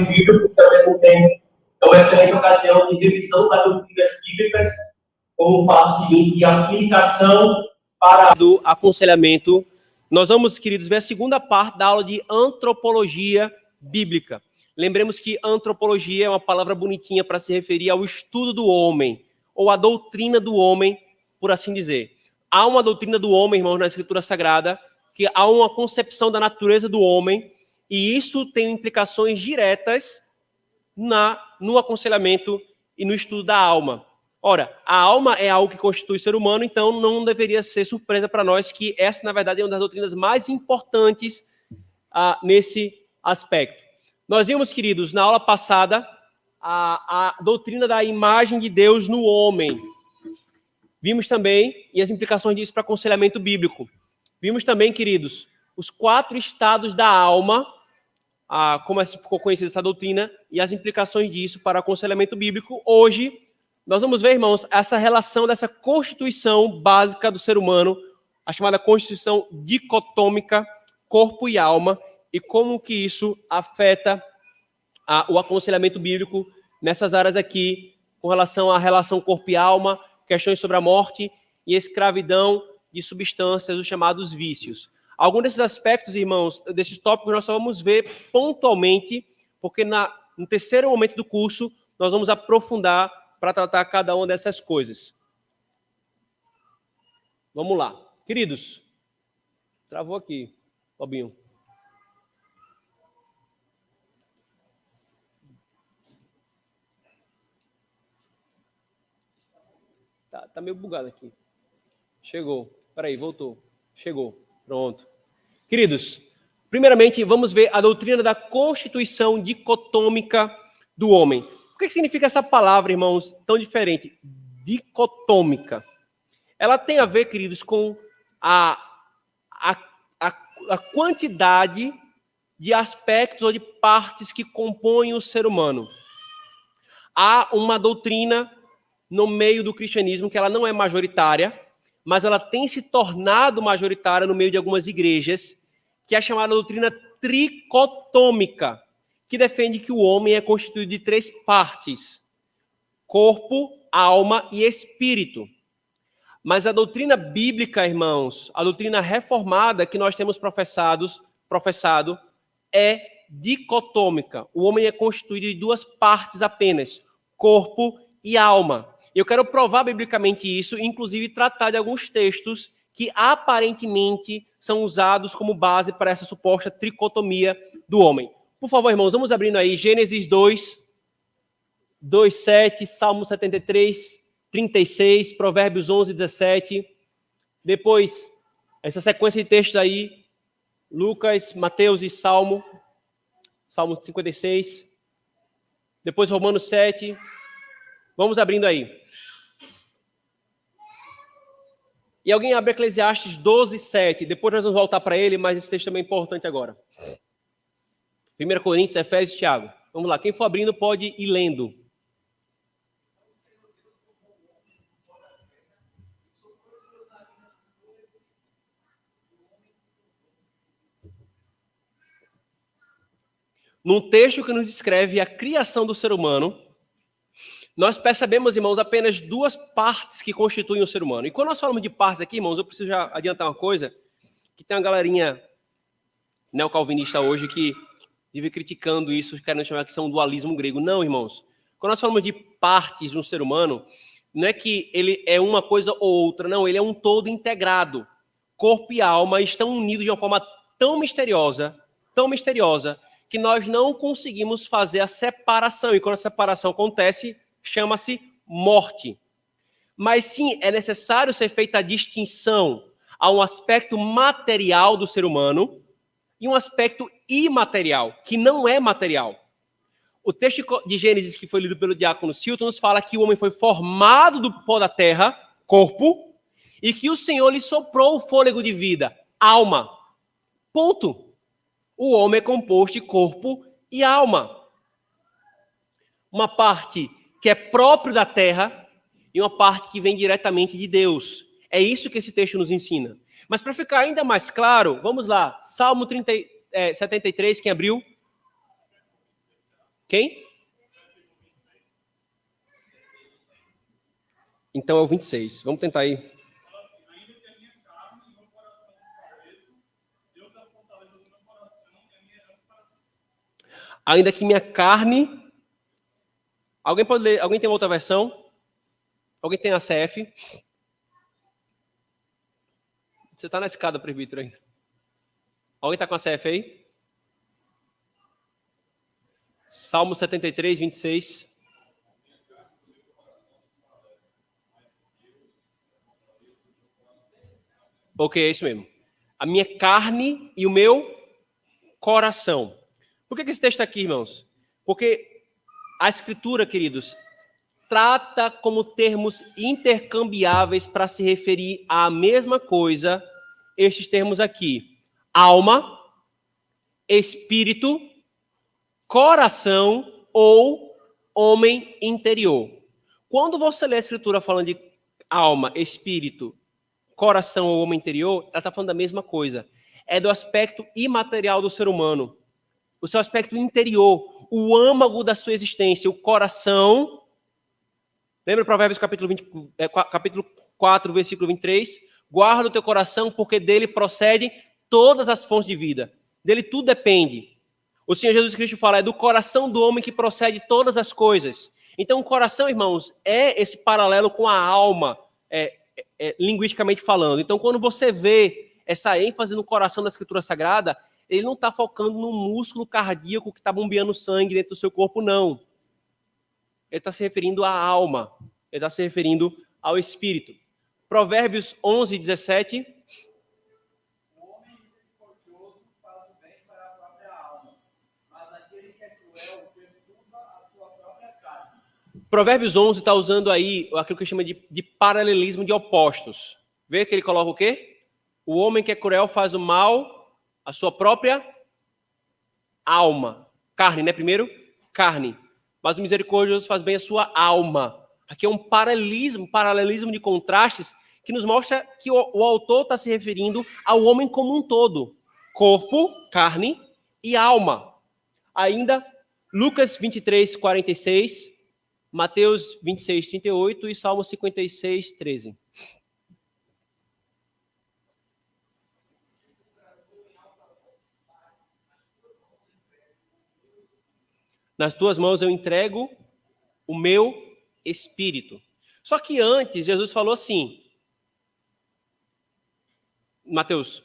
bíblico, que ao mesmo tempo é uma excelente ocasião de revisão das doutrinas bíblicas, como o passo seguinte de aplicação para do aconselhamento. Nós vamos, queridos, ver a segunda parte da aula de antropologia bíblica. Lembremos que antropologia é uma palavra bonitinha para se referir ao estudo do homem, ou à doutrina do homem, por assim dizer. Há uma doutrina do homem, irmãos, na Escritura Sagrada, que há uma concepção da natureza do homem, e isso tem implicações diretas no aconselhamento e no estudo da alma. Ora, a alma é algo que constitui o ser humano, então não deveria ser surpresa para nós que essa, na verdade, é uma das doutrinas mais importantes nesse aspecto. Nós vimos, queridos, na aula passada, a doutrina da imagem de Deus no homem. Vimos também, e as implicações disso para aconselhamento bíblico. Vimos também, queridos, os 4 estados da alma, como ficou conhecida essa doutrina, e as implicações disso para aconselhamento bíblico. Hoje, nós vamos ver, irmãos, essa relação dessa constituição básica do ser humano, a chamada constituição dicotômica, corpo e alma, e como que isso afeta o aconselhamento bíblico nessas áreas aqui, com relação à relação corpo e alma, questões sobre a morte e escravidão de substâncias, os chamados vícios. Alguns desses aspectos, irmãos, desses tópicos, nós só vamos ver pontualmente, porque no terceiro momento do curso, nós vamos aprofundar para tratar cada uma dessas coisas. Vamos lá. Queridos, travou aqui, Robinho. Tá meio bugado aqui. Chegou. Peraí, voltou. Chegou. Pronto. Queridos, primeiramente, vamos ver a doutrina da constituição dicotômica do homem. O que significa essa palavra, irmãos, tão diferente? Dicotômica. Ela tem a ver, queridos, com a quantidade de aspectos ou de partes que compõem o ser humano. Há uma doutrina no meio do cristianismo que ela não é majoritária, mas ela tem se tornado majoritária no meio de algumas igrejas, que é a chamada doutrina tricotômica, que defende que o homem é constituído de 3 partes: corpo, alma e espírito. Mas a doutrina bíblica, irmãos, a doutrina reformada que nós temos professado é dicotômica. O homem é constituído de 2 partes apenas: corpo e alma. Eu quero provar biblicamente isso, inclusive tratar de alguns textos que aparentemente são usados como base para essa suposta tricotomia do homem. Por favor, irmãos, vamos abrindo aí Gênesis 2, 7, Salmo 73, 36, Provérbios 11, 17. Depois, essa sequência de textos aí, Lucas, Mateus e Salmo 56. Depois, Romanos 7. Vamos abrindo aí. E alguém abre Eclesiastes 12, 7. Depois nós vamos voltar para ele, mas esse texto também é importante agora. 1 Coríntios, Efésios e Tiago. Vamos lá, quem for abrindo pode ir lendo. Num texto que nos descreve a criação do ser humano, nós percebemos, irmãos, apenas 2 partes que constituem o ser humano. E quando nós falamos de partes aqui, irmãos, eu preciso já adiantar uma coisa, que tem uma galerinha neocalvinista hoje que vive criticando isso, querendo chamar que isso é um dualismo grego. Não, irmãos. Quando nós falamos de partes no ser humano, não é que ele é uma coisa ou outra, não, ele é um todo integrado. Corpo e alma estão unidos de uma forma tão misteriosa, que nós não conseguimos fazer a separação. E quando a separação acontece, chama-se morte. Mas sim, é necessário ser feita a distinção a um aspecto material do ser humano e um aspecto imaterial, que não é material. O texto de Gênesis, que foi lido pelo diácono Silton, nos fala que o homem foi formado do pó da terra, corpo, e que o Senhor lhe soprou o fôlego de vida, alma. Ponto. O homem é composto de corpo e alma. Uma parte que é próprio da terra e uma parte que vem diretamente de Deus. É isso que esse texto nos ensina. Mas para ficar ainda mais claro, vamos lá. Salmo 73, quem abriu? Quem? Então é o 26. Vamos tentar aí. Ainda que minha carne... Alguém pode ler? Alguém tem outra versão? Alguém tem a CF? Você está na escada, presbítero, aí. Alguém está com a CF aí? Salmo 73, 26. Ok, é isso mesmo. A minha carne e o meu coração. Por que esse texto está aqui, irmãos? Porque a Escritura, queridos, trata como termos intercambiáveis para se referir à mesma coisa estes termos aqui: alma, espírito, coração ou homem interior. Quando você lê a Escritura falando de alma, espírito, coração ou homem interior, ela está falando da mesma coisa. É do aspecto imaterial do ser humano, o seu aspecto interior, o âmago da sua existência, o coração. Lembra Provérbios capítulo 4, versículo 23? Guarda o teu coração, porque dele procede todas as fontes de vida. Dele tudo depende. O Senhor Jesus Cristo fala, é do coração do homem que procede todas as coisas. Então, o coração, irmãos, é esse paralelo com a alma, linguisticamente falando. Então, quando você vê essa ênfase no coração da Escritura Sagrada, ele não está focando no músculo cardíaco que está bombeando sangue dentro do seu corpo, não. Ele está se referindo à alma. Ele está se referindo ao espírito. Provérbios 11, 17. O homem misericordioso faz o bem para a própria alma, mas aquele que é cruel perturba a sua própria carne. Provérbios 11 está usando aí aquilo que chama de paralelismo de opostos. Vê que ele coloca o quê? O homem que é cruel faz o mal à sua própria alma. Carne, né? Primeiro, carne. Mas o misericordioso faz bem a sua alma. Aqui é um paralelismo de contrastes que nos mostra que o autor está se referindo ao homem como um todo. Corpo, carne e alma. Ainda, Lucas 23, 46, Mateus 26, 38 e Salmo 56, 13. Nas tuas mãos eu entrego o meu espírito. Só que antes, Jesus falou assim, Mateus.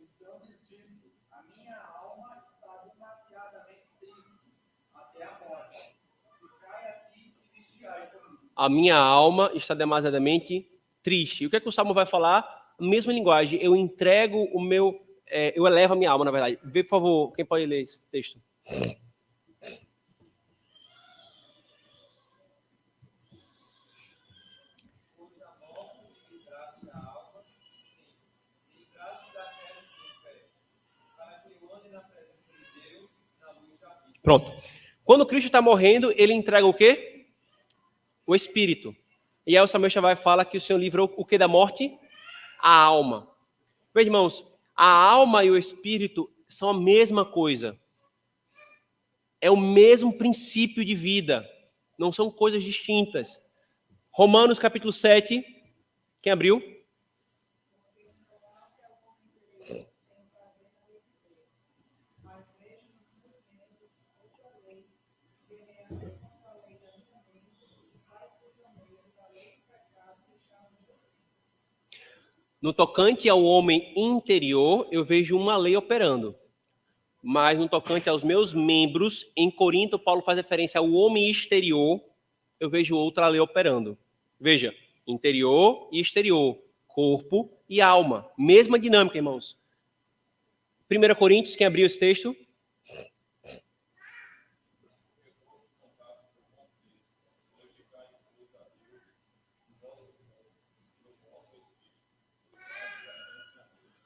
Então lhes disse: a minha alma está demasiadamente triste até a morte. Ficai aqui e vigiai comigo. A minha alma está demasiadamente triste. E o que é que o Salmo vai falar? A mesma linguagem. Eu entrego o meu... eu elevo a minha alma, na verdade. Vê, por favor, quem pode ler esse texto. Pronto. Quando Cristo está morrendo, ele entrega o quê? O Espírito. E aí o Samuel vai falar que o Senhor livrou o que da morte? A alma. Meus irmãos, a alma e o Espírito são a mesma coisa. É o mesmo princípio de vida. Não são coisas distintas. Romanos capítulo 7. Quem abriu? No tocante ao homem interior, eu vejo uma lei operando. Mas no tocante aos meus membros, em Corinto, Paulo faz referência ao homem exterior, eu vejo outra lei operando. Veja, interior e exterior, corpo e alma. Mesma dinâmica, irmãos. 1 Coríntios, quem abriu esse texto?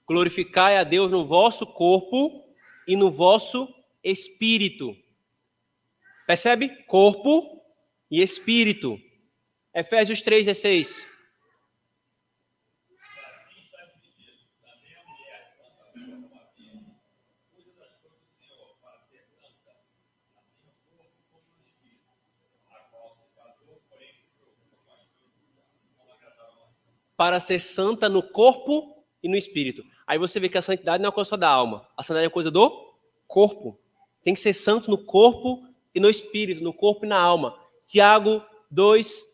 Glorificai a Deus no vosso corpo e no vosso espírito. Percebe? Corpo e espírito. Efésios 3:16. para ser santa no corpo e no espírito. Aí você vê que a santidade não é uma coisa só da alma. A santidade é uma coisa do corpo. Tem que ser santo no corpo e no espírito, no corpo e na alma. Tiago 2,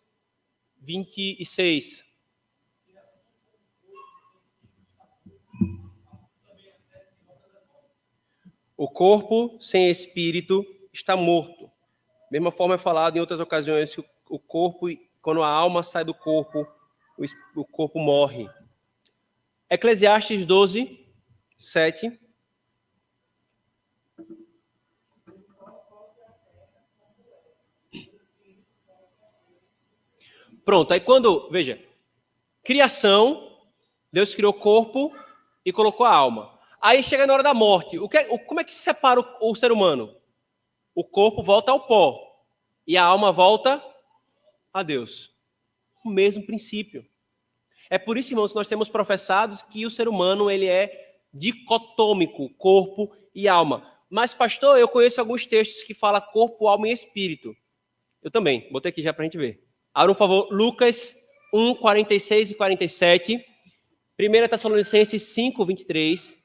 26. O corpo sem espírito está morto. Da mesma forma é falado em outras ocasiões que o corpo, quando a alma sai do corpo, o corpo morre. Eclesiastes 12, 7. Pronto, aí quando, veja, criação, Deus criou o corpo e colocou a alma. Aí chega na hora da morte, como é que se separa o ser humano? O corpo volta ao pó e a alma volta a Deus. O mesmo princípio. É por isso, irmãos, que nós temos professados que o ser humano ele é dicotômico, corpo e alma. Mas, pastor, eu conheço alguns textos que falam corpo, alma e espírito. Eu também, botei aqui já para a gente ver. Abra, por favor, Lucas 1, 46 e 47, 1 Tessalonicenses 5, 23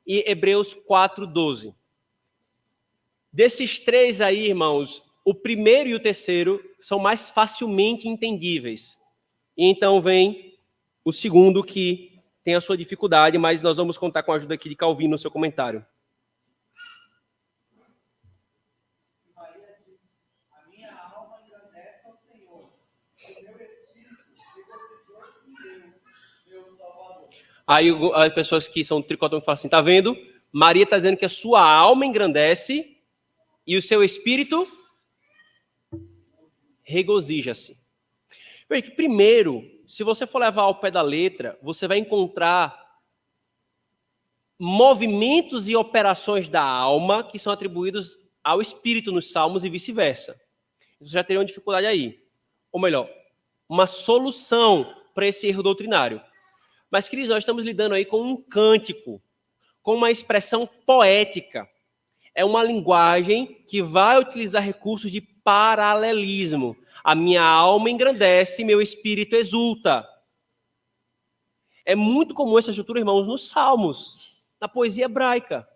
e Hebreus 4, 12. Desses três aí, irmãos, o primeiro e o terceiro são mais facilmente entendíveis. E então vem o segundo, que tem a sua dificuldade, mas nós vamos contar com a ajuda aqui de Calvino no seu comentário. Maria diz: a minha alma engrandece ao Senhor, o meu espírito regocijou-se em Deus, meu Salvador. Aí as pessoas que são tricotômicas falam assim, tá vendo? Maria está dizendo que a sua alma engrandece e o seu espírito regozija-se. Primeiro, se você for levar ao pé da letra, você vai encontrar movimentos e operações da alma que são atribuídos ao espírito nos salmos e vice-versa. Você já teria uma dificuldade aí. Ou melhor, uma solução para esse erro doutrinário. Mas, queridos, nós estamos lidando aí com um cântico, com uma expressão poética. É uma linguagem que vai utilizar recursos de paralelismo. A minha alma engrandece, meu espírito exulta. É muito comum essa estrutura, irmãos, nos Salmos, na poesia hebraica.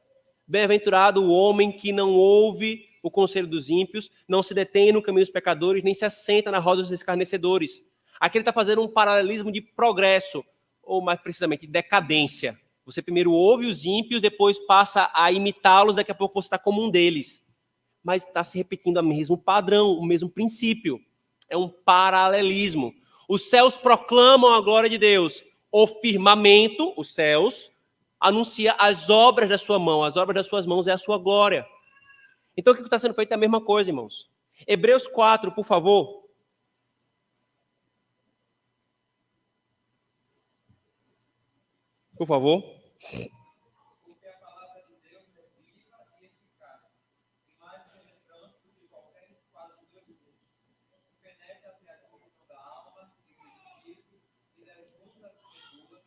Bem-aventurado o homem que não ouve o conselho dos ímpios, não se detém no caminho dos pecadores, nem se assenta na roda dos escarnecedores. Aqui ele está fazendo um paralelismo de progresso, ou mais precisamente, decadência. Você primeiro ouve os ímpios, depois passa a imitá-los, daqui a pouco você está como um deles. Mas está se repetindo o mesmo padrão, o mesmo princípio. É um paralelismo. Os céus proclamam a glória de Deus. O firmamento, os céus, anuncia as obras da sua mão. As obras das suas mãos é a sua glória. Então o que está sendo feito é a mesma coisa, irmãos. Hebreus 4, por favor. Por favor. Porque a palavra de Deus é viva e eficaz, e mais penetrante do que qualquer espada de dois gumes, que penetra até a divisão da alma e do espírito, e das juntas e medulas,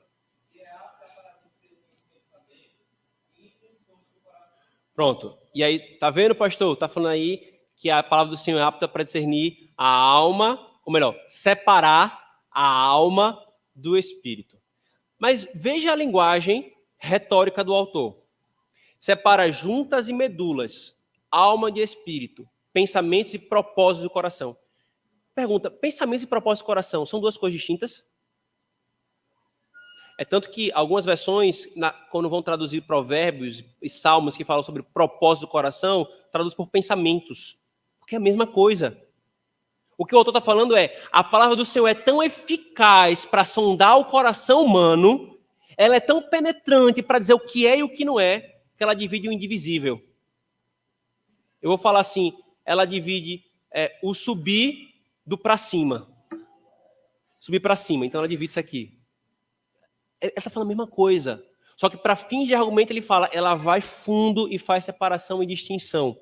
e é apta para discernir os pensamentos e intenções do coração. Pronto. E aí, tá vendo, pastor? Tá falando aí que a palavra do Senhor é apta para discernir a alma, ou melhor, separar a alma do espírito. Mas veja a linguagem retórica do autor. Separa juntas e medulas, alma e espírito, pensamentos e propósitos do coração. Pergunta, pensamentos e propósitos do coração são duas coisas distintas? É tanto que algumas versões, quando vão traduzir provérbios e salmos que falam sobre propósito do coração, traduz por pensamentos, porque é a mesma coisa. O que o autor está falando é, a palavra do Senhor é tão eficaz para sondar o coração humano, ela é tão penetrante para dizer o que é e o que não é, que ela divide o indivisível. Eu vou falar assim, ela divide o subir do para cima. Subir para cima, então ela divide isso aqui. Ela está falando a mesma coisa. Só que para fins de argumento ele fala, ela vai fundo e faz separação e distinção.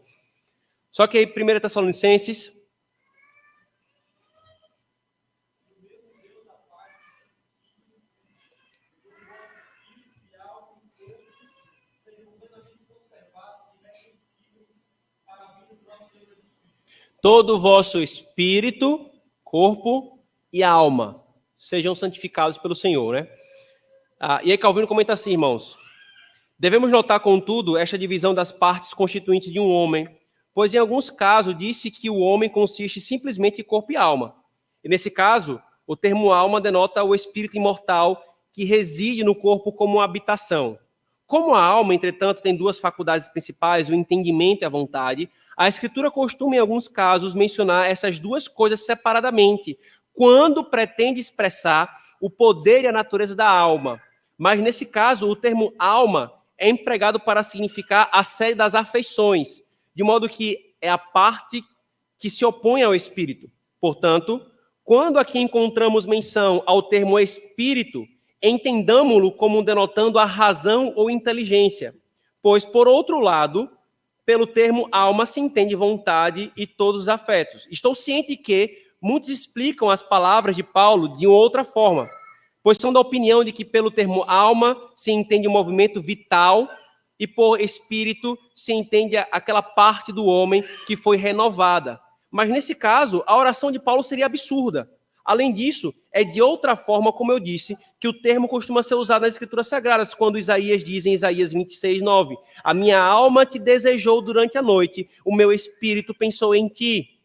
Só que aí, 1 Tessalonicenses... todo o vosso espírito, corpo e alma. sejam santificados pelo Senhor, né? E aí Calvino comenta assim, irmãos: devemos notar, contudo, esta divisão das partes constituintes de um homem, pois em alguns casos disse que o homem consiste simplesmente em corpo e alma. E nesse caso, o termo alma denota o espírito imortal que reside no corpo como uma habitação. Como a alma, entretanto, tem duas faculdades principais, o entendimento e a vontade, a Escritura costuma, em alguns casos, mencionar essas duas coisas separadamente, quando pretende expressar o poder e a natureza da alma. Mas, nesse caso, o termo alma é empregado para significar a sede das afeições, de modo que é a parte que se opõe ao espírito. Portanto, quando aqui encontramos menção ao termo espírito, entendamo-lo como denotando a razão ou inteligência, pois, por outro lado, pelo termo alma se entende vontade e todos os afetos. Estou ciente que muitos explicam as palavras de Paulo de outra forma, pois são da opinião de que pelo termo alma se entende o movimento vital e por espírito se entende aquela parte do homem que foi renovada. Mas nesse caso, a oração de Paulo seria absurda. Além disso, é de outra forma, como eu disse, que o termo costuma ser usado nas Escrituras Sagradas, quando Isaías diz em Isaías 26:9, a minha alma te desejou durante a noite, o meu espírito pensou em ti.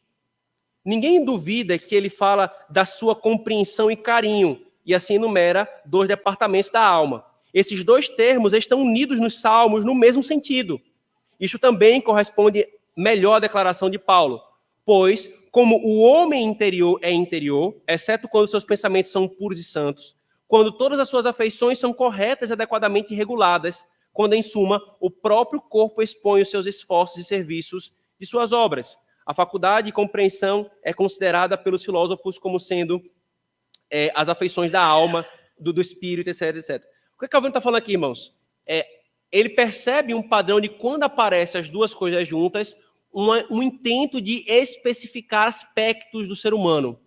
Ninguém duvida que ele fala da sua compreensão e carinho, e assim enumera 2 departamentos da alma. Esses 2 termos estão unidos nos Salmos no mesmo sentido. Isso também corresponde melhor à declaração de Paulo, pois, como o homem interior é interior, exceto quando seus pensamentos são puros e santos, quando todas as suas afeições são corretas e adequadamente reguladas, quando, em suma, o próprio corpo expõe os seus esforços e serviços de suas obras. A faculdade de compreensão é considerada pelos filósofos como sendo as afeições da alma, do espírito, etc, etc. O que Calvino está falando aqui, irmãos? Ele percebe um padrão de quando aparecem as duas coisas juntas, um intento de especificar aspectos do ser humano.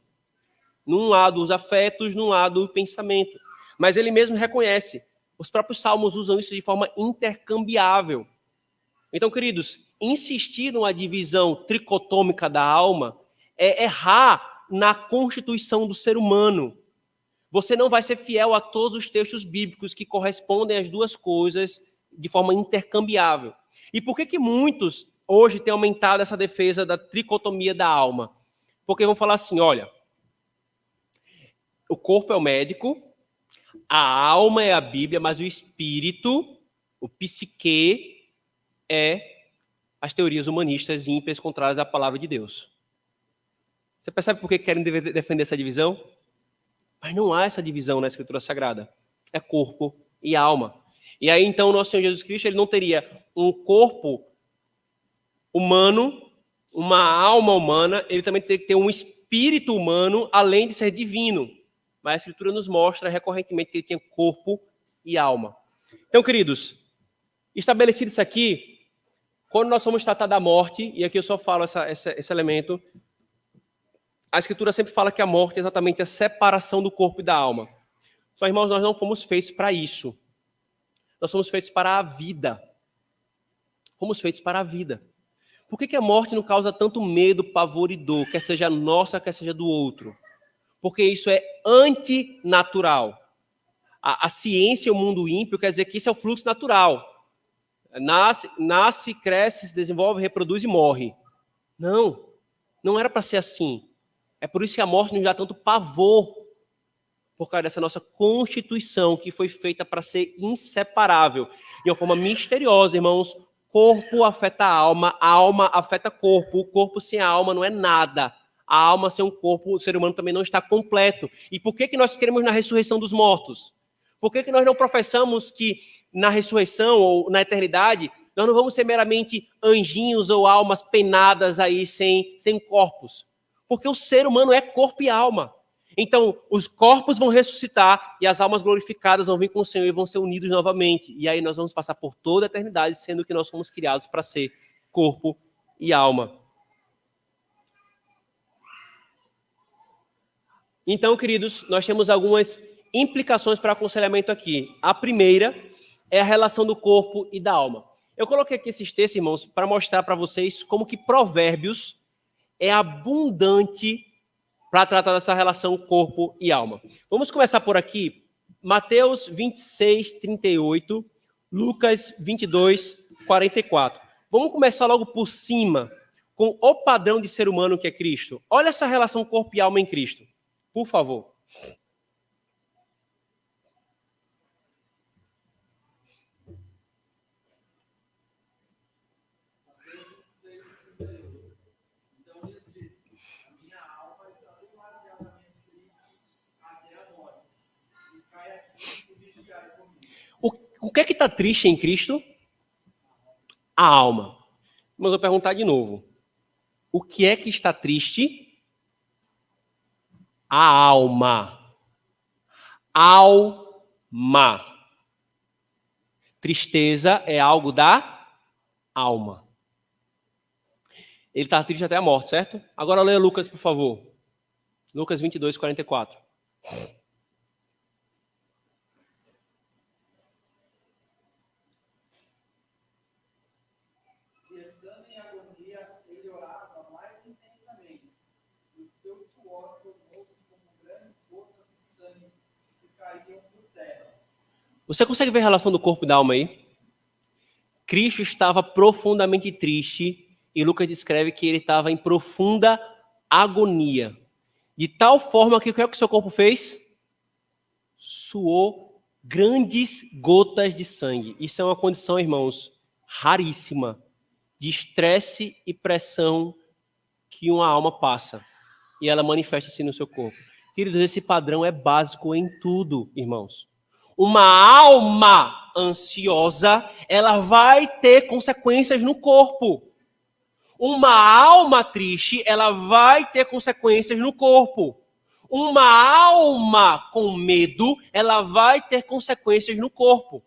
Num lado os afetos, num lado o pensamento. Mas ele mesmo reconhece. Os próprios salmos usam isso de forma intercambiável. Então, queridos, insistir numa divisão tricotômica da alma é errar na constituição do ser humano. Você não vai ser fiel a todos os textos bíblicos que correspondem às duas coisas de forma intercambiável. E por que muitos hoje têm aumentado essa defesa da tricotomia da alma? Porque vão falar assim, olha, o corpo é o médico, a alma é a Bíblia, mas o espírito, o psique, é as teorias humanistas ímpias contrárias à palavra de Deus. Você percebe por que querem defender essa divisão? Mas não há essa divisão na Escritura Sagrada. É corpo e alma. E aí, então, o nosso Senhor Jesus Cristo ele não teria um corpo humano, uma alma humana, ele também teria que ter um espírito humano, além de ser divino. Mas a Escritura nos mostra recorrentemente que ele tinha corpo e alma. Então, queridos, estabelecido isso aqui, quando nós vamos tratar da morte, e aqui eu só falo esse elemento, a Escritura sempre fala que a morte é exatamente a separação do corpo e da alma. Só, irmãos, nós não fomos feitos para isso. Nós fomos feitos para a vida. Fomos feitos para a vida. Por que a morte não causa tanto medo, pavor e dor, quer seja nossa, quer seja do outro? Porque isso é antinatural. A ciência e o mundo ímpio quer dizer que isso é o fluxo natural. Nasce, cresce, se desenvolve, reproduz e morre. Não era para ser assim. É por isso que a morte nos dá tanto pavor, por causa dessa nossa constituição que foi feita para ser inseparável. De uma forma misteriosa, irmãos, corpo afeta a alma afeta corpo. O corpo sem a alma não é nada. A alma sem um corpo, o ser humano também não está completo. E por que nós queremos na ressurreição dos mortos? Por que nós não professamos que na ressurreição ou na eternidade nós não vamos ser meramente anjinhos ou almas penadas aí sem corpos? Porque o ser humano é corpo e alma. Então, os corpos vão ressuscitar e as almas glorificadas vão vir com o Senhor e vão ser unidos novamente. E aí nós vamos passar por toda a eternidade, sendo que nós fomos criados para ser corpo e alma. Então, queridos, nós temos algumas implicações para aconselhamento aqui. A primeira é a relação do corpo e da alma. Eu coloquei aqui esses textos, irmãos, para mostrar para vocês como que Provérbios é abundante para tratar dessa relação corpo e alma. Vamos começar por aqui. Mateus 26, 38, Lucas 22, 44. Vamos começar logo por cima, com o padrão de ser humano que é Cristo. Olha essa relação corpo e alma em Cristo, por favor. O que é que está triste em Cristo? A alma. Mas eu vou perguntar de novo. O que é que está triste? A alma. Alma. Tristeza é algo da alma. Ele está triste até a morte, certo? Agora leia Lucas, por favor. Lucas 22, 44. Você consegue ver a relação do corpo e da alma aí? Cristo estava profundamente triste e Lucas descreve que ele estava em profunda agonia. De tal forma que o que é que o seu corpo fez? Suou grandes gotas de sangue. Isso é uma condição, irmãos, raríssima de estresse e pressão que uma alma passa. E ela manifesta-se no seu corpo. Queridos, esse padrão é básico em tudo, irmãos. Uma alma ansiosa, ela vai ter consequências no corpo. Uma alma triste, ela vai ter consequências no corpo. Uma alma com medo, ela vai ter consequências no corpo.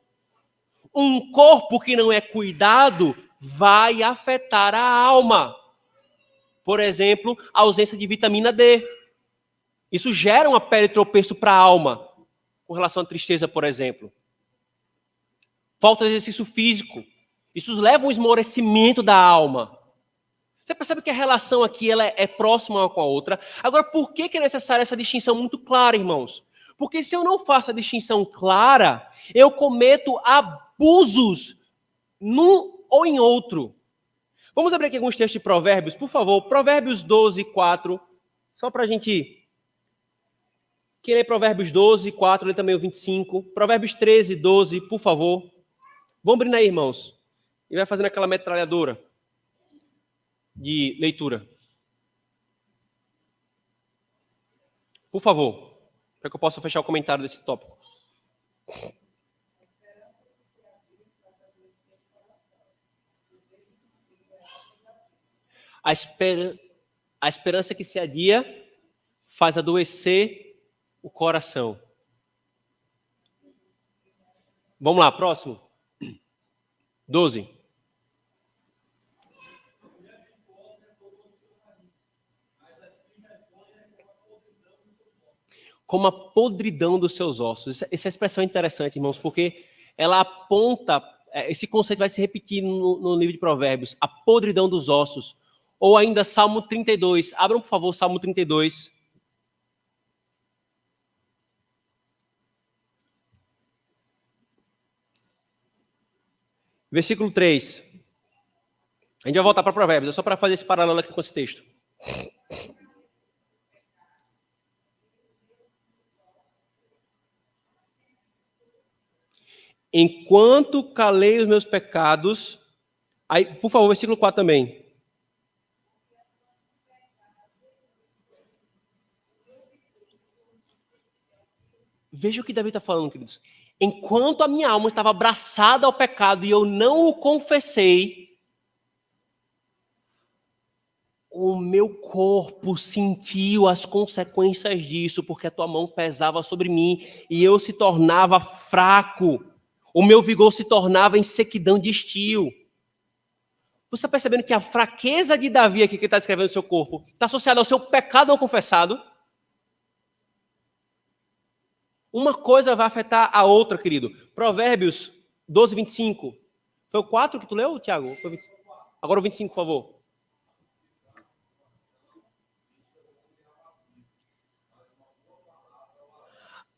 Um corpo que não é cuidado vai afetar a alma. Por exemplo, a ausência de vitamina D. Isso gera uma pele tropeço para a alma, com relação à tristeza, por exemplo. Falta de exercício físico. Isso leva a um esmorecimento da alma. Você percebe que a relação aqui ela é próxima uma com a outra. Agora, por que é necessária essa distinção muito clara, irmãos? Porque se eu não faço a distinção clara, eu cometo abusos num ou em outro. Vamos abrir aqui alguns textos de Provérbios, por favor. Provérbios 12, 4. Só para a gente... Quem lê Provérbios 12, 4, lê também o 25. Provérbios 13, 12, por favor. Vamos abrir aí, irmãos. E vai fazendo aquela metralhadora de leitura. Por favor. Para que eu possa fechar o comentário desse tópico. A esperança que se adia faz adoecer o coração. Vamos lá, próximo. 12. Como a podridão dos seus ossos. Essa expressão é interessante, irmãos, porque ela aponta, esse conceito vai se repetir no livro de Provérbios, a podridão dos ossos. Ou ainda Salmo 32. Abram, por favor, Salmo 32. Versículo 3. A gente vai voltar para Provérbios, é só para fazer esse paralelo aqui com esse texto. Enquanto calei os meus pecados... Aí, por favor, versículo 4 também. Veja o que Davi está falando, queridos. Enquanto a minha alma estava abraçada ao pecado e eu não o confessei, o meu corpo sentiu as consequências disso, porque a tua mão pesava sobre mim e eu se tornava fraco. O meu vigor se tornava em sequidão de estio. Você está percebendo que a fraqueza de Davi aqui, que está descrevendo o seu corpo, está associada ao seu pecado não confessado? Uma coisa vai afetar a outra, querido. Provérbios 12, 25. Foi o 4 que tu leu, Tiago? Foi 25. Agora o 25, por favor.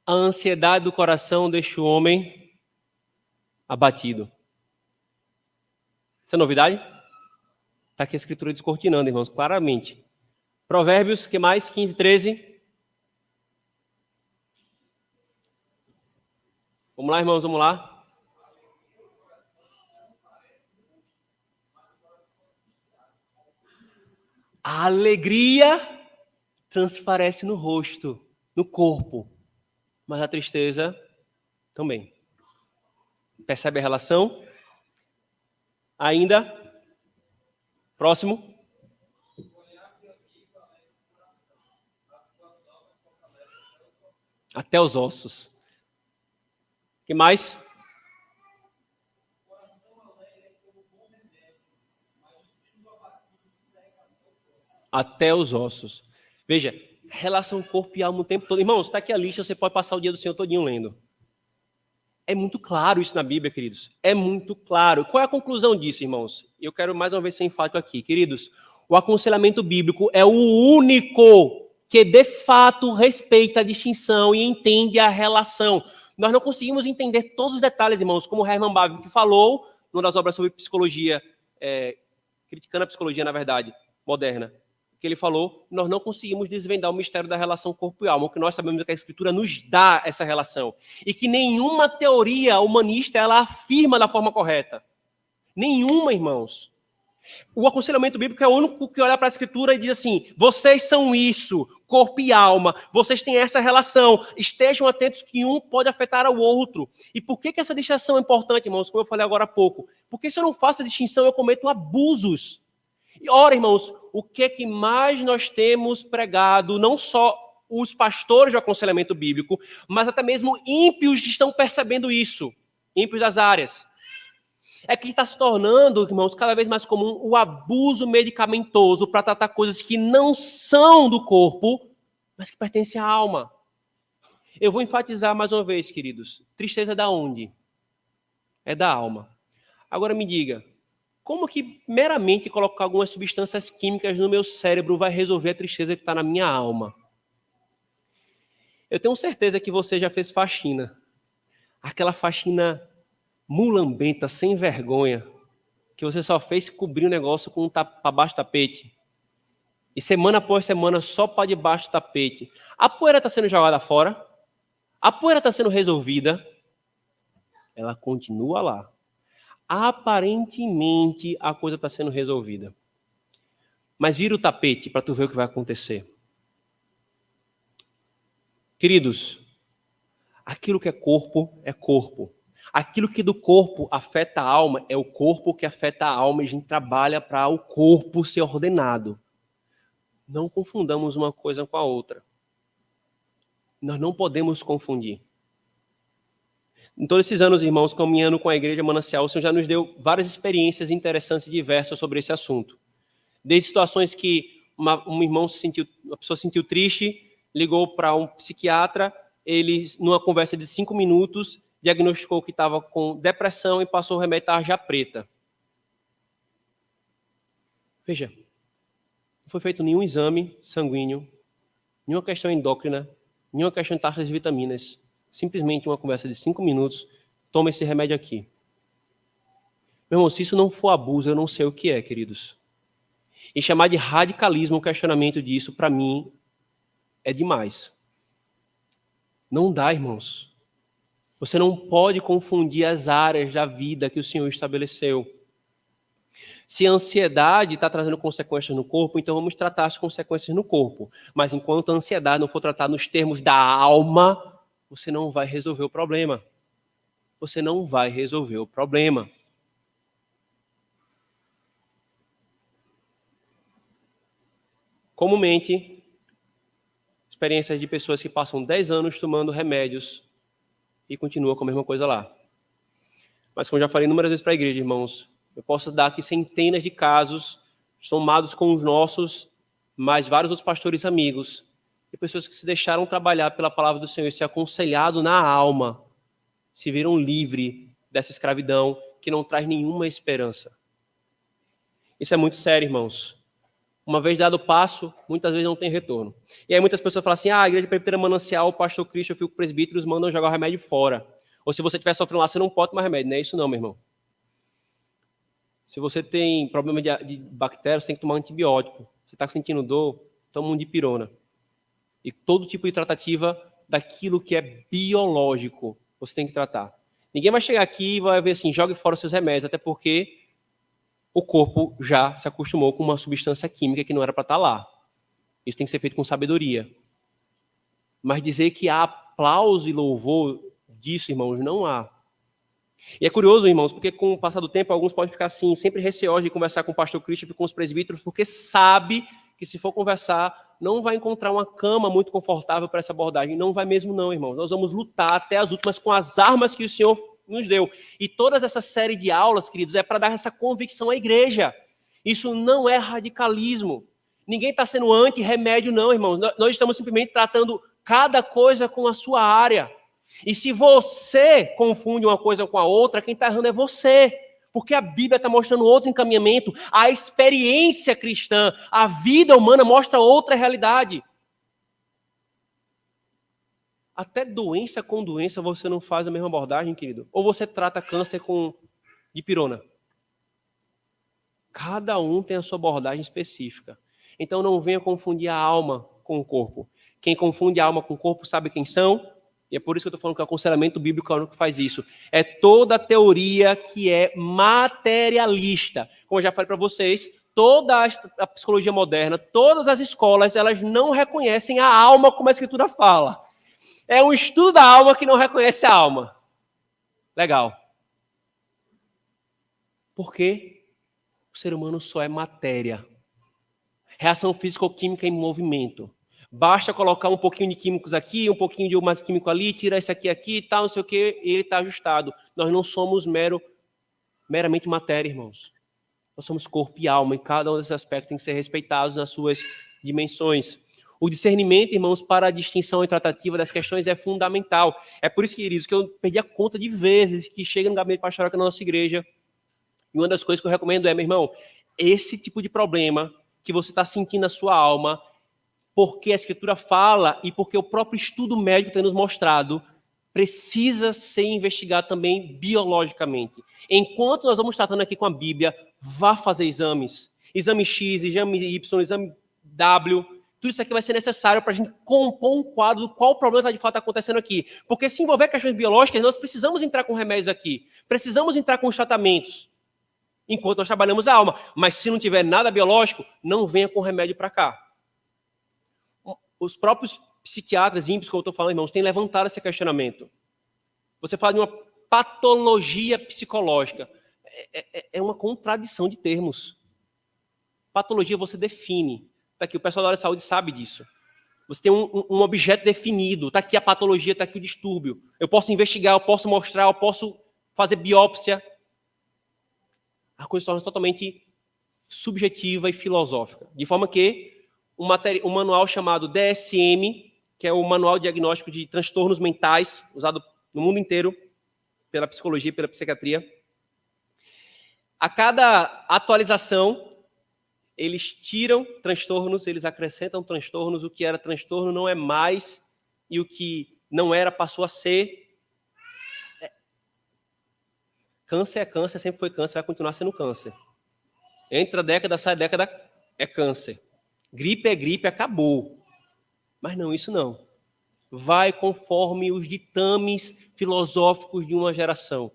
A ansiedade do coração deixa o homem abatido. Isso é novidade? Está aqui a escritura descortinando, irmãos, claramente. Provérbios, que mais? 15, 13. Vamos lá, irmãos, vamos lá. A alegria transparece no rosto, no corpo, mas a tristeza também. Percebe a relação? Ainda? Próximo. Até os ossos. O que mais? Até os ossos. Veja, relação corpo e alma o tempo todo. Irmãos, está aqui a lista, você pode passar o dia do Senhor todinho lendo. É muito claro isso na Bíblia, queridos. É muito claro. Qual é a conclusão disso, irmãos? Eu quero mais uma vez ser enfático aqui. Queridos, o aconselhamento bíblico é o único que, de fato, respeita a distinção e entende a relação. Nós não conseguimos entender todos os detalhes, irmãos, como Herman Bavinck falou, numa das obras sobre psicologia, criticando a psicologia, na verdade, moderna, que ele falou, nós não conseguimos desvendar o mistério da relação corpo e alma. O que nós sabemos é que a Escritura nos dá essa relação. E que nenhuma teoria humanista ela afirma da forma correta. Nenhuma, irmãos. O aconselhamento bíblico é o único que olha para a Escritura e diz assim, vocês são isso, corpo e alma, vocês têm essa relação, estejam atentos que um pode afetar ao outro. E por que essa distinção é importante, irmãos, como eu falei agora há pouco? Porque se eu não faço a distinção, eu cometo abusos. E ora, irmãos, o que mais nós temos pregado, não só os pastores do aconselhamento bíblico, mas até mesmo ímpios que estão percebendo isso, ímpios das áreas. É que está se tornando, irmãos, cada vez mais comum o abuso medicamentoso para tratar coisas que não são do corpo, mas que pertencem à alma. Eu vou enfatizar mais uma vez, queridos, tristeza da onde? É da alma. Agora me diga, como que meramente colocar algumas substâncias químicas no meu cérebro vai resolver a tristeza que está na minha alma? Eu tenho certeza que você já fez faxina. Aquela faxina mulambenta, sem vergonha, que você só fez cobrir o negócio com para baixo do tapete. E semana após semana só para debaixo do tapete. A poeira está sendo jogada fora? A poeira está sendo resolvida? Ela continua lá. Aparentemente a coisa está sendo resolvida. Mas vira o tapete para tu ver o que vai acontecer. Queridos, aquilo que é corpo é corpo. Aquilo que do corpo afeta a alma é o corpo que afeta a alma e a gente trabalha para o corpo ser ordenado. Não confundamos uma coisa com a outra. Nós não podemos confundir. Em todos esses anos, irmãos, caminhando com a Igreja Manancial, o Senhor já nos deu várias experiências interessantes e diversas sobre esse assunto. Desde situações que uma pessoa se sentiu triste, ligou para um psiquiatra, ele, numa conversa de 5 minutos, diagnosticou que estava com depressão e passou o remédio tarja preta. Veja, não foi feito nenhum exame sanguíneo, nenhuma questão endócrina, nenhuma questão de taxas de vitaminas. Simplesmente uma conversa de 5 minutos, toma esse remédio aqui. Meu irmão, se isso não for abuso, eu não sei o que é, queridos. E chamar de radicalismo o questionamento disso, para mim, é demais. Não dá, irmãos. Você não pode confundir as áreas da vida que o Senhor estabeleceu. Se a ansiedade está trazendo consequências no corpo, então vamos tratar as consequências no corpo. Mas enquanto a ansiedade não for tratada nos termos da alma, você não vai resolver o problema. Você não vai resolver o problema. Comumente, experiências de pessoas que passam 10 anos tomando remédios e continuam com a mesma coisa lá. Mas como já falei inúmeras vezes para a igreja, irmãos, eu posso dar aqui centenas de casos somados com os nossos, mais vários outros pastores amigos, de pessoas que se deixaram trabalhar pela palavra do Senhor e se aconselhado na alma, se viram livres dessa escravidão que não traz nenhuma esperança. Isso é muito sério, irmãos. Uma vez dado o passo, muitas vezes não tem retorno. E aí muitas pessoas falam assim, a igreja presbiteriana Manancial, o pastor Cristo, eu fico presbíteros, mandam jogar o remédio fora. Ou se você estiver sofrendo lá, você não pode tomar remédio. Não é isso não, meu irmão. Se você tem problema de bactérias, você tem que tomar antibiótico. Se está sentindo dor, toma um dipirona. E todo tipo de tratativa daquilo que é biológico, você tem que tratar. Ninguém vai chegar aqui e vai ver assim, jogue fora os seus remédios, até porque o corpo já se acostumou com uma substância química que não era para estar lá. Isso tem que ser feito com sabedoria. Mas dizer que há aplauso e louvor disso, irmãos, não há. E é curioso, irmãos, porque com o passar do tempo, alguns podem ficar assim, sempre receosos de conversar com o pastor Christopher, com os presbíteros, porque sabe que se for conversar, não vai encontrar uma cama muito confortável para essa abordagem. Não vai mesmo não, irmãos. Nós vamos lutar até as últimas com as armas que o Senhor nos deu. E toda essa série de aulas, queridos, é para dar essa convicção à igreja. Isso não é radicalismo. Ninguém está sendo anti-remédio, não, irmãos. Nós estamos simplesmente tratando cada coisa com a sua área. E se você confunde uma coisa com a outra, quem está errando é você. Porque a Bíblia está mostrando outro encaminhamento. A experiência cristã, a vida humana mostra outra realidade. Até doença com doença você não faz a mesma abordagem, querido. Ou você trata câncer com dipirona. Cada um tem a sua abordagem específica. Então não venha confundir a alma com o corpo. Quem confunde a alma com o corpo sabe quem são? E é por isso que eu estou falando que o aconselhamento bíblico é o único que faz isso. É toda a teoria que é materialista. Como eu já falei para vocês, toda a psicologia moderna, todas as escolas, elas não reconhecem a alma como a Escritura fala. É um estudo da alma que não reconhece a alma. Legal. Por quê? O ser humano só é matéria. Reação físico-química em movimento. Basta colocar um pouquinho de químicos aqui, um pouquinho de mais químico ali, tira esse aqui e tal, não sei o que, e ele está ajustado. Nós não somos meramente matéria, irmãos. Nós somos corpo e alma, e cada um desses aspectos tem que ser respeitados nas suas dimensões. O discernimento, irmãos, para a distinção e tratativa das questões é fundamental. É por isso, queridos, que eu perdi a conta de vezes que chega no gabinete pastoral aqui na nossa igreja, e uma das coisas que eu recomendo é, meu irmão, esse tipo de problema que você está sentindo na sua alma, porque a Escritura fala e porque o próprio estudo médico tem nos mostrado, precisa ser investigado também biologicamente. Enquanto nós vamos tratando aqui com a Bíblia, vá fazer exames. Exame X, exame Y, exame W. Tudo isso aqui vai ser necessário para a gente compor um quadro do qual o problema está de fato acontecendo aqui. Porque se envolver questões biológicas, nós precisamos entrar com remédios aqui. Precisamos entrar com tratamentos. Enquanto nós trabalhamos a alma. Mas se não tiver nada biológico, não venha com remédio para cá. Os próprios psiquiatras ímpios, como eu estou falando, irmãos, têm levantado esse questionamento. Você fala de uma patologia psicológica. É uma contradição de termos. Patologia você define. Está aqui, o pessoal da área de saúde sabe disso. Você tem um objeto definido. Está aqui a patologia, está aqui o distúrbio. Eu posso investigar, eu posso mostrar, eu posso fazer biópsia. A coisa se torna totalmente subjetiva e filosófica. De forma que um manual chamado DSM, que é o Manual Diagnóstico de Transtornos Mentais, usado no mundo inteiro pela psicologia e pela psiquiatria. A cada atualização, eles tiram transtornos, eles acrescentam transtornos, o que era transtorno não é mais, e o que não era passou a ser. Câncer é câncer, sempre foi câncer, vai continuar sendo câncer. Entra a década, sai a década, é câncer. Gripe é gripe, acabou. Mas não, isso não. Vai conforme os ditames filosóficos de uma geração.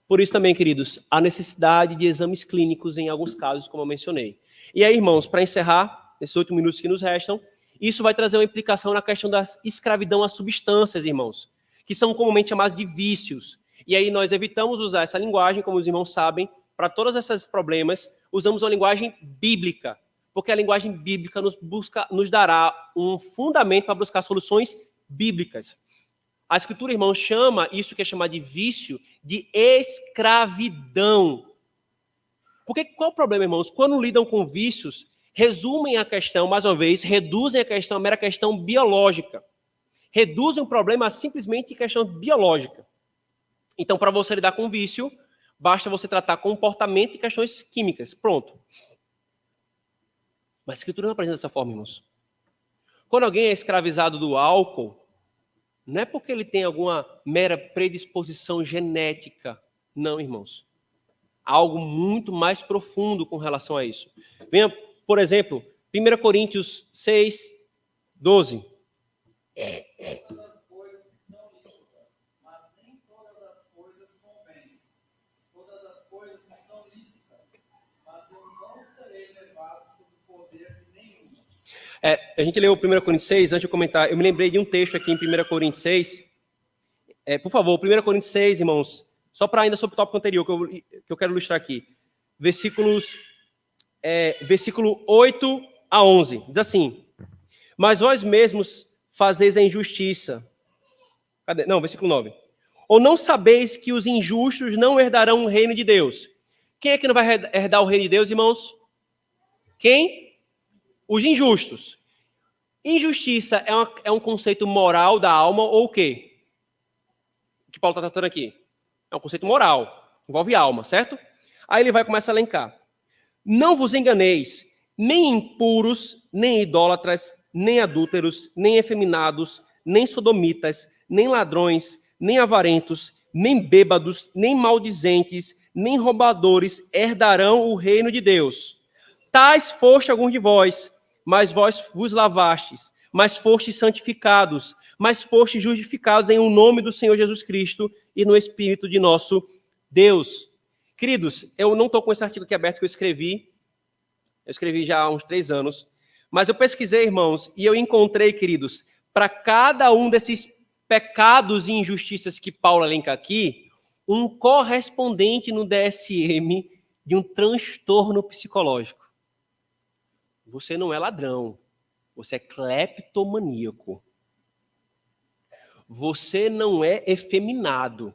Por isso também, queridos, há necessidade de exames clínicos em alguns casos, como eu mencionei. E aí, irmãos, para encerrar, nesses 8 minutos que nos restam, isso vai trazer uma implicação na questão da escravidão às substâncias, irmãos, que são comumente chamadas de vícios. E aí nós evitamos usar essa linguagem, como os irmãos sabem, para todos esses problemas, usamos uma linguagem bíblica, porque a linguagem bíblica nos dará um fundamento para buscar soluções bíblicas. A Escritura, irmãos, chama isso que é chamado de vício de escravidão. Porque qual é o problema, irmãos? Quando lidam com vícios, resumem a questão, mais uma vez, reduzem a questão a mera questão biológica. Reduzem o problema a simplesmente questão biológica. Então, para você lidar com vício, basta você tratar comportamento e questões químicas. Pronto. Mas a Escritura não apresenta dessa forma, irmãos. Quando alguém é escravizado do álcool, não é porque ele tem alguma mera predisposição genética. Não, irmãos. Há algo muito mais profundo com relação a isso. Venha, por exemplo, 1 Coríntios 6, 12. Todas as coisas são lícitas, mas nem todas as coisas convêm. Todas as coisas são lícitas, mas eu não serei levado sob o poder de nenhum. A gente leu 1 Coríntios 6, antes de eu comentar, eu me lembrei de um texto aqui em 1 Coríntios 6. Por favor, 1 Coríntios 6, irmãos, só para ainda sobre o tópico anterior, que eu quero ilustrar aqui. Versículo 8 a 11. Diz assim: mas vós mesmos fazeis a injustiça. Cadê? Não, versículo 9. Ou não sabeis que os injustos não herdarão o reino de Deus? Quem é que não vai herdar o reino de Deus, irmãos? Quem? Os injustos. Injustiça é um conceito moral da alma ou o quê? O que Paulo está tratando aqui? É um conceito moral, envolve alma, certo? Aí ele vai começar a elencar. Não vos enganeis, nem impuros, nem idólatras, nem adúlteros, nem efeminados, nem sodomitas, nem ladrões, nem avarentos, nem bêbados, nem maldizentes, nem roubadores herdarão o reino de Deus. Tais foste alguns de vós, mas vós vos lavastes, mas fostes santificados, mas fostes justificados em o nome do Senhor Jesus Cristo e no Espírito de nosso Deus. Queridos, eu não estou com esse artigo aqui aberto que eu escrevi já há uns 3 anos, mas eu pesquisei, irmãos, e eu encontrei, queridos, para cada um desses pecados e injustiças que Paulo elenca aqui, um correspondente no DSM de um transtorno psicológico. Você não é ladrão, você é cleptomaníaco. Você não é efeminado.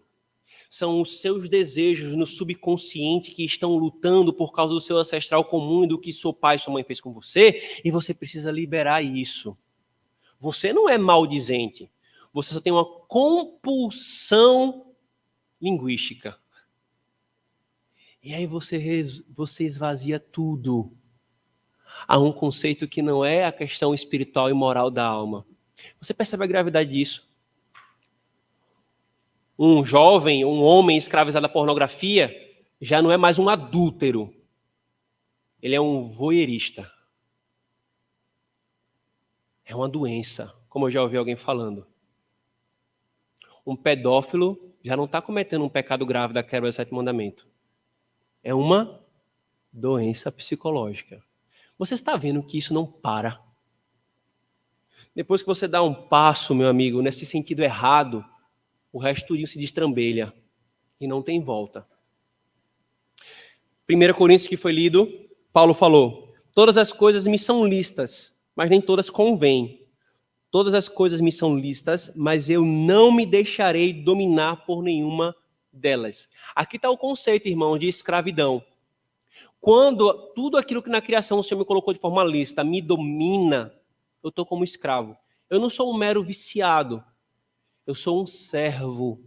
São os seus desejos no subconsciente que estão lutando por causa do seu ancestral comum e do que seu pai e sua mãe fez com você, e você precisa liberar isso. Você não é maldizente. Você só tem uma compulsão linguística. E aí você esvazia tudo. Há um conceito que não é a questão espiritual e moral da alma. Você percebe a gravidade disso? Um jovem, um homem escravizado à pornografia, já não é mais um adúltero. Ele é um voyeurista. É uma doença, como eu já ouvi alguém falando. Um pedófilo já não está cometendo um pecado grave da quebra do 7º mandamento. É uma doença psicológica. Você está vendo que isso não para. Depois que você dá um passo, meu amigo, nesse sentido errado, o resto tudo se destrambelha e não tem volta. 1 Coríntios que foi lido, Paulo falou: todas as coisas me são lícitas, mas nem todas convêm. Todas as coisas me são lícitas, mas eu não me deixarei dominar por nenhuma delas. Aqui está o conceito, irmão, de escravidão. Quando tudo aquilo que na criação o Senhor me colocou de forma lícita me domina, eu estou como escravo. Eu não sou um mero viciado. Eu sou um servo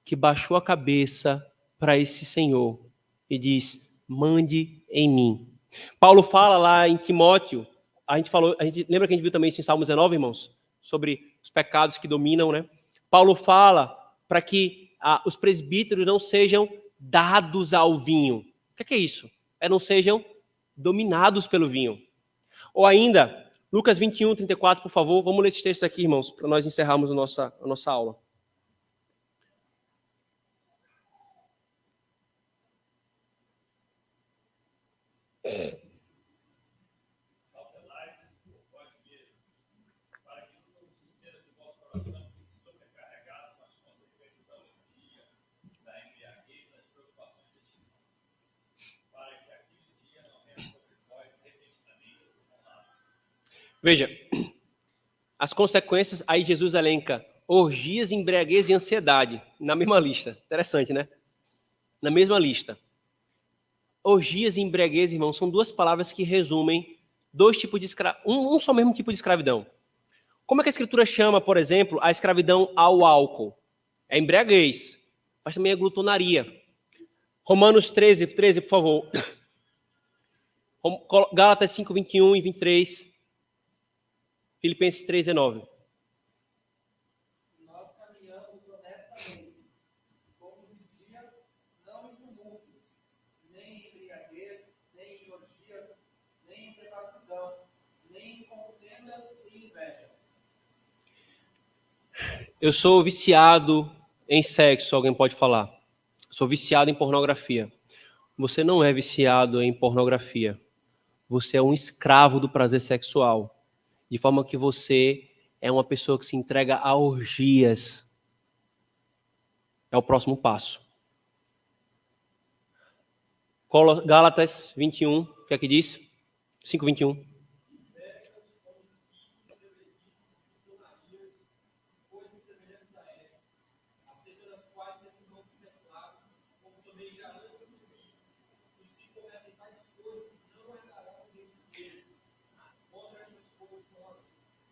que baixou a cabeça para esse Senhor e diz: mande em mim. Paulo fala lá em Timóteo, lembra que a gente viu também isso em Salmo 19, irmãos? Sobre os pecados que dominam, né? Paulo fala para que os presbíteros não sejam dados ao vinho. O que é isso? Não sejam dominados pelo vinho. Ou ainda, Lucas 21, 34, por favor. Vamos ler esses textos aqui, irmãos, para nós encerrarmos a nossa aula. Veja, as consequências, aí Jesus elenca orgias, embriaguez e ansiedade, na mesma lista. Interessante, né? Na mesma lista. Orgias e embriaguez, irmão, são 2 palavras que resumem 2 tipos de escravidão, um só mesmo tipo de escravidão. Como é que a Escritura chama, por exemplo, a escravidão ao álcool? É embriaguez, mas também é glutonaria. Romanos 13, por favor. Gálatas 5, 21 e 23. Filipenses 3, 19. Nós caminhamos honestamente, como de dia, não em tumultos, nem em embriaguez, nem em orgias, nem em devassidão, nem em contendas e inveja. Eu sou viciado em sexo, alguém pode falar. Sou viciado em pornografia. Você não é viciado em pornografia. Você é um escravo do prazer sexual. De forma que você é uma pessoa que se entrega a orgias. É o próximo passo. Gálatas 21, o que é que diz? 5, 21.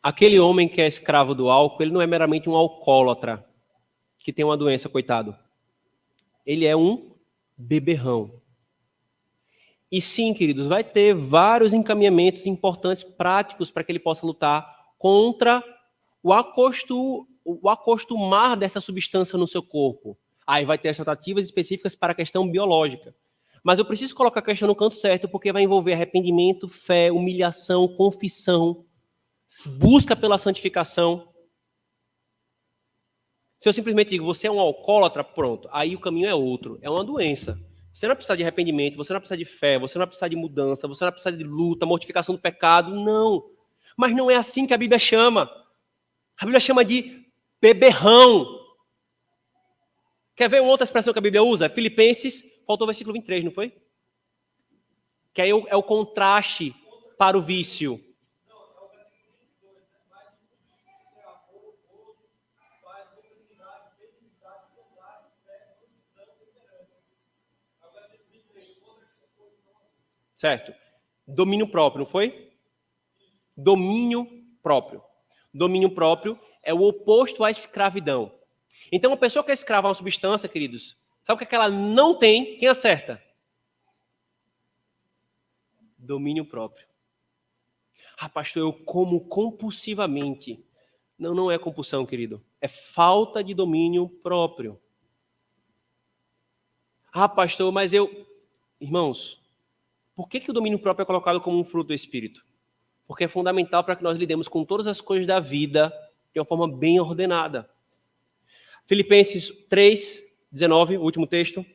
Aquele homem que é escravo do álcool, ele não é meramente um alcoólatra, que tem uma doença, coitado. Ele é um beberrão. E sim, queridos, vai ter vários encaminhamentos importantes, práticos, para que ele possa lutar contra o acostumar dessa substância no seu corpo. Aí vai ter as tratativas específicas para a questão biológica. Mas eu preciso colocar a questão no canto certo, porque vai envolver arrependimento, fé, humilhação, confissão, busca pela santificação. Se eu simplesmente digo, você é um alcoólatra, pronto, aí o caminho é outro, é uma doença. Você não vai precisar de arrependimento, você não vai precisar de fé, você não vai precisar de mudança, você não vai precisar de luta, mortificação do pecado, não. Mas não é assim que a Bíblia chama. A Bíblia chama de beberrão. Quer ver uma outra expressão que a Bíblia usa? Filipenses, faltou o versículo 23, não foi? Que aí é o contraste para o vício. Certo? Domínio próprio, não foi? Domínio próprio. Domínio próprio é o oposto à escravidão. Então, uma pessoa que é escrava a uma substância, queridos, sabe o que ela não tem? Quem acerta? Domínio próprio. Ah, pastor, eu como compulsivamente. Não, não é compulsão, querido. É falta de domínio próprio. Ah, pastor, mas eu... Irmãos, por que o domínio próprio é colocado como um fruto do Espírito? Porque é fundamental para que nós lidemos com todas as coisas da vida de uma forma bem ordenada. Filipenses 3, 19, o último texto.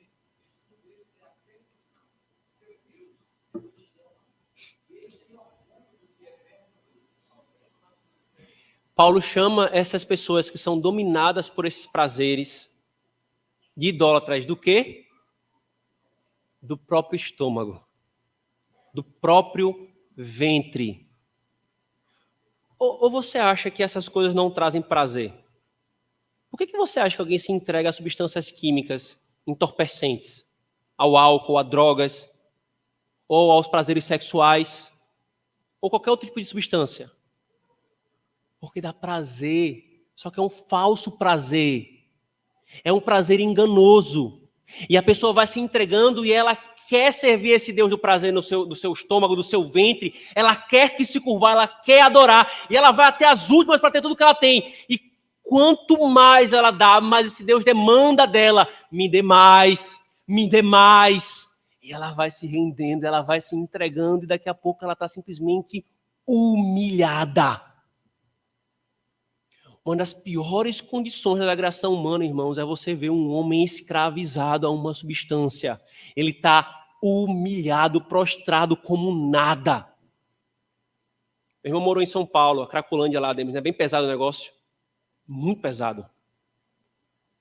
Paulo chama essas pessoas que são dominadas por esses prazeres de idólatras do quê? Do próprio estômago, do próprio ventre. Ou você acha que essas coisas não trazem prazer? Por que você acha que alguém se entrega a substâncias químicas entorpecentes, ao álcool, a drogas, ou aos prazeres sexuais, ou qualquer outro tipo de substância? Porque dá prazer, só que é um falso prazer. É um prazer enganoso. E a pessoa vai se entregando e ela quer servir esse Deus do prazer do seu estômago, do seu ventre. Ela quer que se curvar, ela quer adorar. E ela vai até as últimas para ter tudo que ela tem. E quanto mais ela dá, mais esse Deus demanda dela. Me dê mais, me dê mais. E ela vai se rendendo, ela vai se entregando. E daqui a pouco ela está simplesmente humilhada. Uma das piores condições da agressão humana, irmãos, é você ver um homem escravizado a uma substância. Ele está humilhado, prostrado como nada. Meu irmão morou em São Paulo, a Cracolândia lá, é bem pesado o negócio. Muito pesado.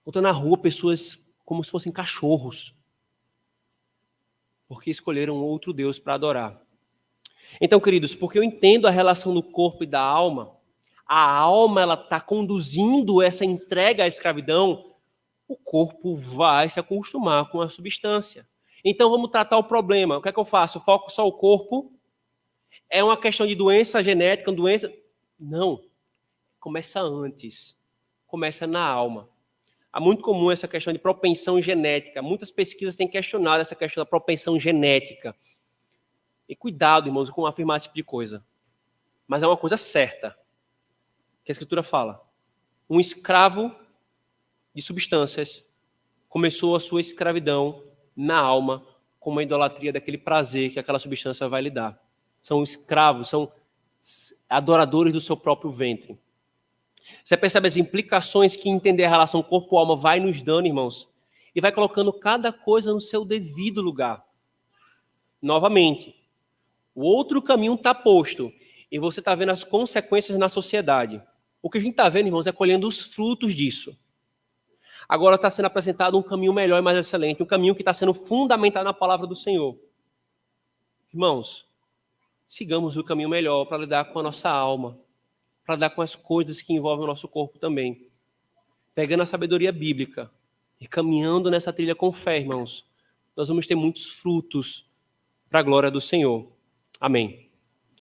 Botando na rua pessoas como se fossem cachorros. Porque escolheram outro Deus para adorar. Então, queridos, porque eu entendo a relação do corpo e da alma, a alma ela está conduzindo essa entrega à escravidão, o corpo vai se acostumar com a substância. Então vamos tratar o problema. O que é que eu faço? Eu foco só o corpo? É uma questão de doença genética, doença? Não. Começa antes. Começa na alma. É muito comum essa questão de propensão genética. Muitas pesquisas têm questionado essa questão da propensão genética. E cuidado, irmãos, com afirmar esse tipo de coisa. Mas é uma coisa certa, que a Escritura fala. Um escravo de substâncias começou a sua escravidão na alma com uma idolatria daquele prazer que aquela substância vai lhe dar. São escravos, são adoradores do seu próprio ventre. Você percebe as implicações que entender a relação corpo-alma vai nos dando, irmãos? E vai colocando cada coisa no seu devido lugar. Novamente, o outro caminho está posto e você está vendo as consequências na sociedade. O que a gente está vendo, irmãos, é colhendo os frutos disso. Agora está sendo apresentado um caminho melhor e mais excelente, um caminho que está sendo fundamentado na palavra do Senhor. Irmãos, sigamos o caminho melhor para lidar com a nossa alma, para lidar com as coisas que envolvem o nosso corpo também. Pegando a sabedoria bíblica e caminhando nessa trilha com fé, irmãos, nós vamos ter muitos frutos para a glória do Senhor. Amém.